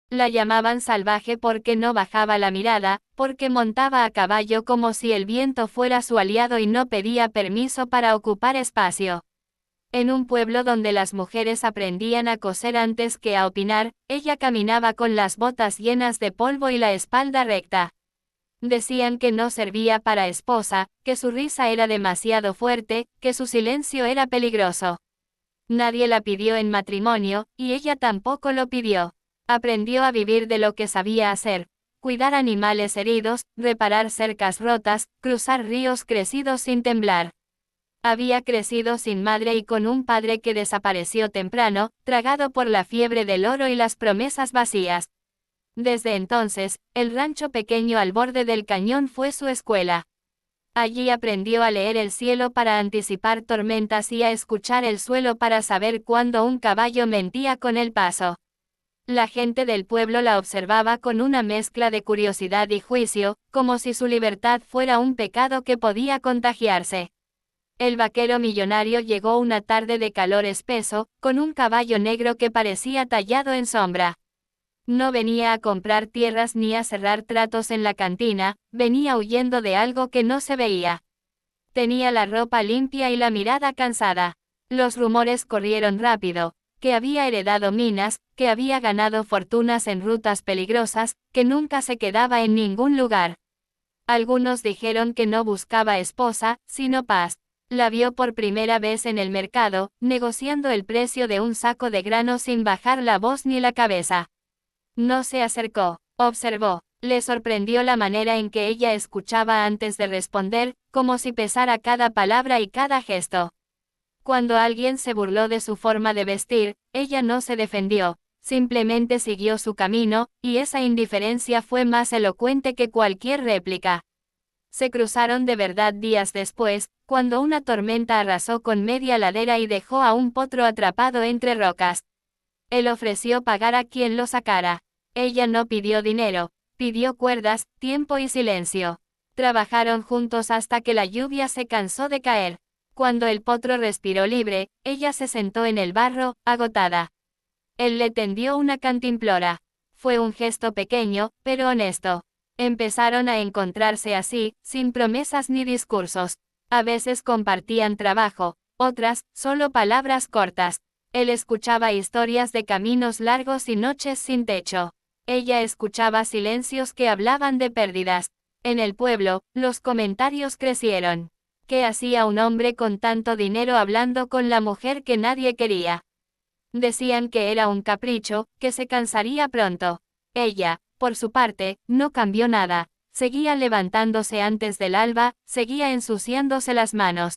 La llamaban salvaje porque no bajaba la mirada, porque montaba a caballo como si el viento fuera su aliado y no pedía permiso para ocupar espacio. En un pueblo donde las mujeres aprendían a coser antes que a opinar, ella caminaba con las botas llenas de polvo y la espalda recta. Decían que no servía para esposa, que su risa era demasiado fuerte, que su silencio era peligroso. Nadie la pidió en matrimonio, y ella tampoco lo pidió. Aprendió a vivir de lo que sabía hacer: cuidar animales heridos, reparar cercas rotas, cruzar ríos crecidos sin temblar. Había crecido sin madre y con un padre que desapareció temprano, tragado por la fiebre del oro y las promesas vacías. Desde entonces, el rancho pequeño al borde del cañón fue su escuela. Allí aprendió a leer el cielo para anticipar tormentas y a escuchar el suelo para saber cuándo un caballo mentía con el paso. La gente del pueblo la observaba con una mezcla de curiosidad y juicio, como si su libertad fuera un pecado que podía contagiarse. El vaquero millonario llegó una tarde de calor espeso, con un caballo negro que parecía tallado en sombra. No venía a comprar tierras ni a cerrar tratos en la cantina, venía huyendo de algo que no se veía. Tenía la ropa limpia y la mirada cansada. Los rumores corrieron rápido: que había heredado minas, que había ganado fortunas en rutas peligrosas, que nunca se quedaba en ningún lugar. Algunos dijeron que no buscaba esposa, sino paz. La vio por primera vez en el mercado, negociando el precio de un saco de grano sin bajar la voz ni la cabeza. No se acercó, observó. Le sorprendió la manera en que ella escuchaba antes de responder, como si pesara cada palabra y cada gesto. Cuando alguien se burló de su forma de vestir, ella no se defendió, simplemente siguió su camino, y esa indiferencia fue más elocuente que cualquier réplica. Se cruzaron de verdad días después, cuando una tormenta arrasó con media ladera y dejó a un potro atrapado entre rocas. Él ofreció pagar a quien lo sacara. Ella no pidió dinero, pidió cuerdas, tiempo y silencio. Trabajaron juntos hasta que la lluvia se cansó de caer. Cuando el potro respiró libre, ella se sentó en el barro, agotada. Él le tendió una cantimplora. Fue un gesto pequeño, pero honesto. Empezaron a encontrarse así, sin promesas ni discursos. A veces compartían trabajo, otras, solo palabras cortas. Él escuchaba historias de caminos largos y noches sin techo. Ella escuchaba silencios que hablaban de pérdidas. En el pueblo, los comentarios crecieron. ¿Qué hacía un hombre con tanto dinero hablando con la mujer que nadie quería? Decían que era un capricho, que se cansaría pronto. Ella, por su parte, no cambió nada. Seguía levantándose antes del alba, seguía ensuciándose las manos.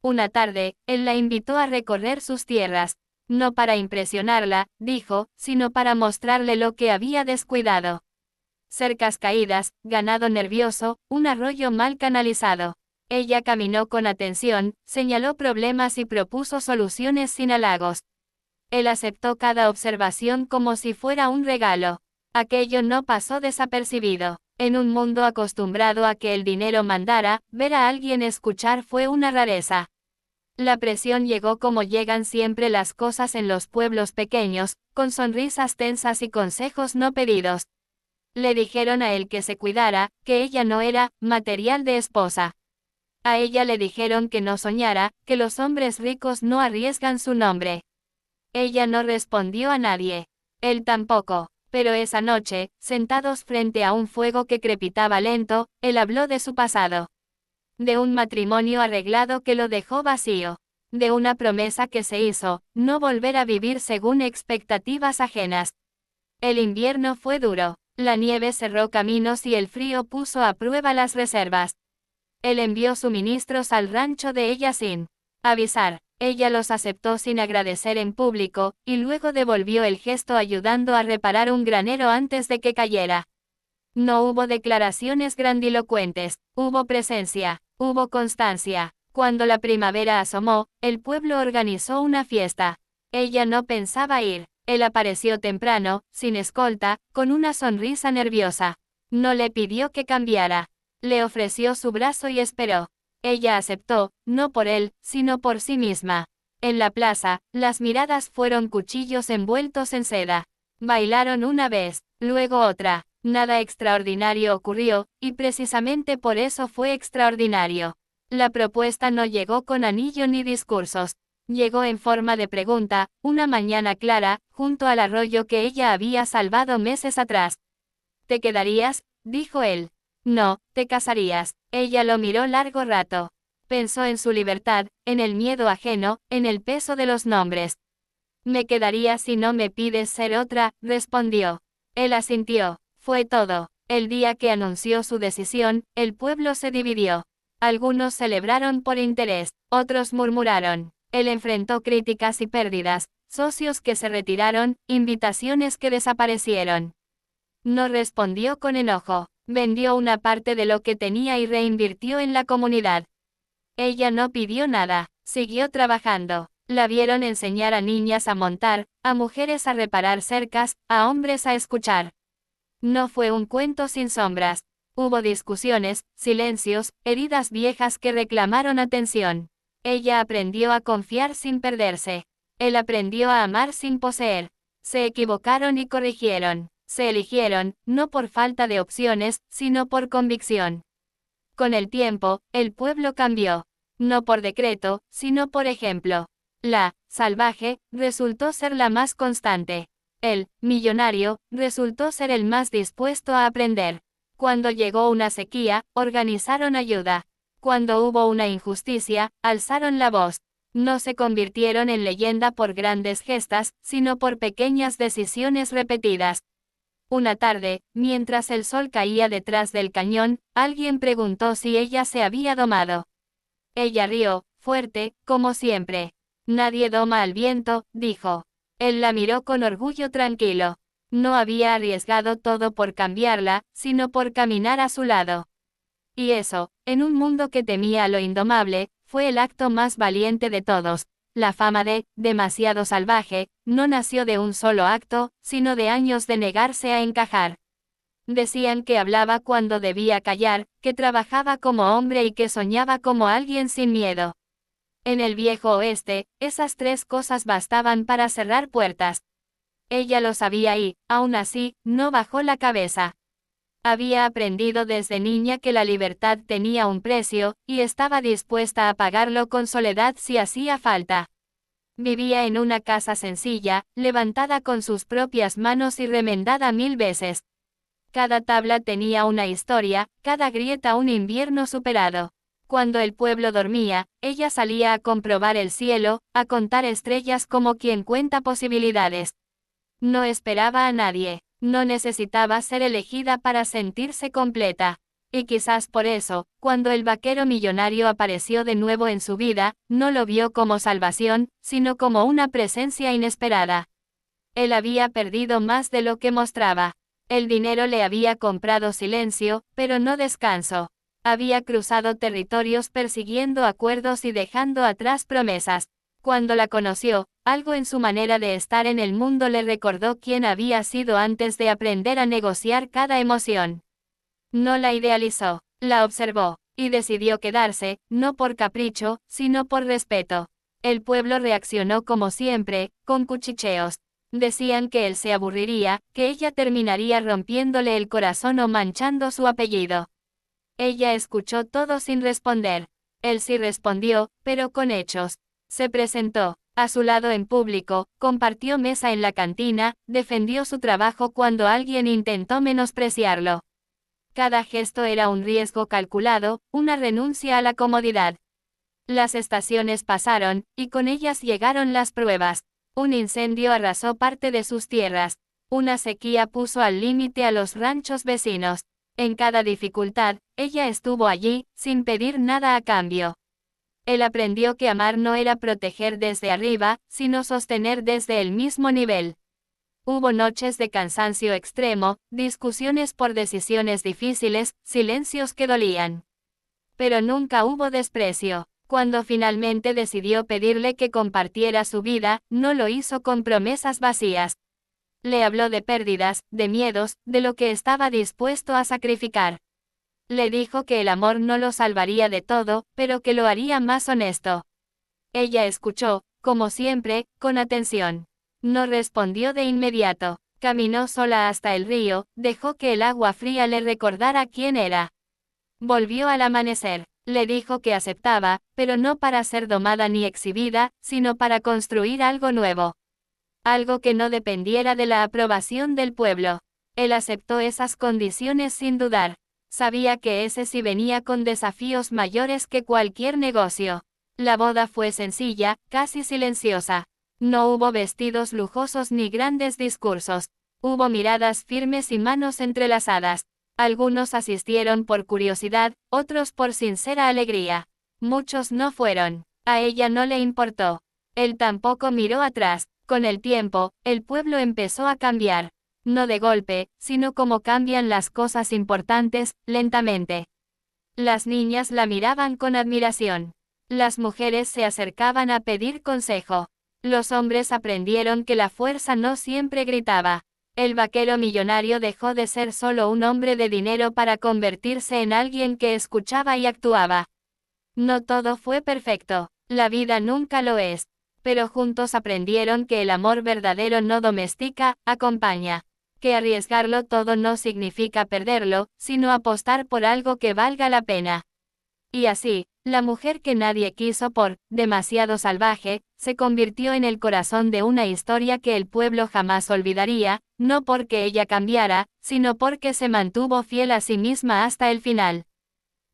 Una tarde, él la invitó a recorrer sus tierras. No para impresionarla, dijo, sino para mostrarle lo que había descuidado. Cercas caídas, ganado nervioso, un arroyo mal canalizado. Ella caminó con atención, señaló problemas y propuso soluciones sin halagos. Él aceptó cada observación como si fuera un regalo. Aquello no pasó desapercibido. En un mundo acostumbrado a que el dinero mandara, ver a alguien escuchar fue una rareza. La presión llegó como llegan siempre las cosas en los pueblos pequeños, con sonrisas tensas y consejos no pedidos. Le dijeron a él que se cuidara, que ella no era material de esposa. A ella le dijeron que no soñara, que los hombres ricos no arriesgan su nombre. Ella no respondió a nadie. Él tampoco. Pero esa noche, sentados frente a un fuego que crepitaba lento, él habló de su pasado. De un matrimonio arreglado que lo dejó vacío. De una promesa que se hizo, no volver a vivir según expectativas ajenas. El invierno fue duro. La nieve cerró caminos y el frío puso a prueba las reservas. Él envió suministros al rancho de ella sin avisar. Ella los aceptó sin agradecer en público, y luego devolvió el gesto ayudando a reparar un granero antes de que cayera. No hubo declaraciones grandilocuentes, hubo presencia, hubo constancia. Cuando la primavera asomó, el pueblo organizó una fiesta. Ella no pensaba ir. Él apareció temprano, sin escolta, con una sonrisa nerviosa. No le pidió que cambiara. Le ofreció su brazo y esperó. Ella aceptó, no por él, sino por sí misma. En la plaza, las miradas fueron cuchillos envueltos en seda. Bailaron una vez, luego otra. Nada extraordinario ocurrió, y precisamente por eso fue extraordinario. La propuesta no llegó con anillo ni discursos. Llegó en forma de pregunta, una mañana clara, junto al arroyo que ella había salvado meses atrás. ¿Te quedarías?, dijo él. No, te casarías. Ella lo miró largo rato. Pensó en su libertad, en el miedo ajeno, en el peso de los nombres. Me quedaría si no me pides ser otra, respondió. Él asintió. Fue todo. El día que anunció su decisión, el pueblo se dividió. Algunos celebraron por interés, otros murmuraron. Él enfrentó críticas y pérdidas, socios que se retiraron, invitaciones que desaparecieron. No respondió con enojo. Vendió una parte de lo que tenía y reinvirtió en la comunidad. Ella no pidió nada, siguió trabajando. La vieron enseñar a niñas a montar, a mujeres a reparar cercas, a hombres a escuchar. No fue un cuento sin sombras. Hubo discusiones, silencios, heridas viejas que reclamaron atención. Ella aprendió a confiar sin perderse. Él aprendió a amar sin poseer. Se equivocaron y corrigieron. Se eligieron, no por falta de opciones, sino por convicción. Con el tiempo, el pueblo cambió. No por decreto, sino por ejemplo. La salvaje resultó ser la más constante. El millonario resultó ser el más dispuesto a aprender. Cuando llegó una sequía, organizaron ayuda. Cuando hubo una injusticia, alzaron la voz. No se convirtieron en leyenda por grandes gestas, sino por pequeñas decisiones repetidas. Una tarde, mientras el sol caía detrás del cañón, alguien preguntó si ella se había domado. Ella rió, fuerte, como siempre. Nadie doma al viento, dijo. Él la miró con orgullo tranquilo. No había arriesgado todo por cambiarla, sino por caminar a su lado. Y eso, en un mundo que temía lo indomable, fue el acto más valiente de todos. La fama de demasiado salvaje no nació de un solo acto, sino de años de negarse a encajar. Decían que hablaba cuando debía callar, que trabajaba como hombre y que soñaba como alguien sin miedo. En el viejo oeste, esas tres cosas bastaban para cerrar puertas. Ella lo sabía y, aún así, no bajó la cabeza. Había aprendido desde niña que la libertad tenía un precio, y estaba dispuesta a pagarlo con soledad si hacía falta. Vivía en una casa sencilla, levantada con sus propias manos y remendada 1000 veces. Cada tabla tenía una historia, cada grieta un invierno superado. Cuando el pueblo dormía, ella salía a comprobar el cielo, a contar estrellas como quien cuenta posibilidades. No esperaba a nadie, no necesitaba ser elegida para sentirse completa. Y quizás por eso, cuando el vaquero millonario apareció de nuevo en su vida, no lo vio como salvación, sino como una presencia inesperada. Él había perdido más de lo que mostraba. El dinero le había comprado silencio, pero no descanso. Había cruzado territorios persiguiendo acuerdos y dejando atrás promesas. Cuando la conoció, algo en su manera de estar en el mundo le recordó quién había sido antes de aprender a negociar cada emoción. No la idealizó, la observó, y decidió quedarse, no por capricho, sino por respeto. El pueblo reaccionó como siempre, con cuchicheos. Decían que él se aburriría, que ella terminaría rompiéndole el corazón o manchando su apellido. Ella escuchó todo sin responder. Él sí respondió, pero con hechos. Se presentó, a su lado en público, compartió mesa en la cantina, defendió su trabajo cuando alguien intentó menospreciarlo. Cada gesto era un riesgo calculado, una renuncia a la comodidad. Las estaciones pasaron, y con ellas llegaron las pruebas. Un incendio arrasó parte de sus tierras. Una sequía puso al límite a los ranchos vecinos. En cada dificultad, ella estuvo allí, sin pedir nada a cambio. Él aprendió que amar no era proteger desde arriba, sino sostener desde el mismo nivel. Hubo noches de cansancio extremo, discusiones por decisiones difíciles, silencios que dolían. Pero nunca hubo desprecio. Cuando finalmente decidió pedirle que compartiera su vida, no lo hizo con promesas vacías. Le habló de pérdidas, de miedos, de lo que estaba dispuesto a sacrificar. Le dijo que el amor no lo salvaría de todo, pero que lo haría más honesto. Ella escuchó, como siempre, con atención. No respondió de inmediato. Caminó sola hasta el río, dejó que el agua fría le recordara quién era. Volvió al amanecer. Le dijo que aceptaba, pero no para ser domada ni exhibida, sino para construir algo nuevo. Algo que no dependiera de la aprobación del pueblo. Él aceptó esas condiciones sin dudar. Sabía que ese sí venía con desafíos mayores que cualquier negocio. La boda fue sencilla, casi silenciosa. No hubo vestidos lujosos ni grandes discursos. Hubo miradas firmes y manos entrelazadas. Algunos asistieron por curiosidad, otros por sincera alegría. Muchos no fueron. A ella no le importó. Él tampoco miró atrás. Con el tiempo, el pueblo empezó a cambiar. No de golpe, sino como cambian las cosas importantes, lentamente. Las niñas la miraban con admiración. Las mujeres se acercaban a pedir consejo. Los hombres aprendieron que la fuerza no siempre gritaba. El vaquero millonario dejó de ser solo un hombre de dinero para convertirse en alguien que escuchaba y actuaba. No todo fue perfecto. La vida nunca lo es. Pero juntos aprendieron que el amor verdadero no domestica, acompaña. Que arriesgarlo todo no significa perderlo, sino apostar por algo que valga la pena. Y así, la mujer que nadie quiso por demasiado salvaje, se convirtió en el corazón de una historia que el pueblo jamás olvidaría, no porque ella cambiara, sino porque se mantuvo fiel a sí misma hasta el final.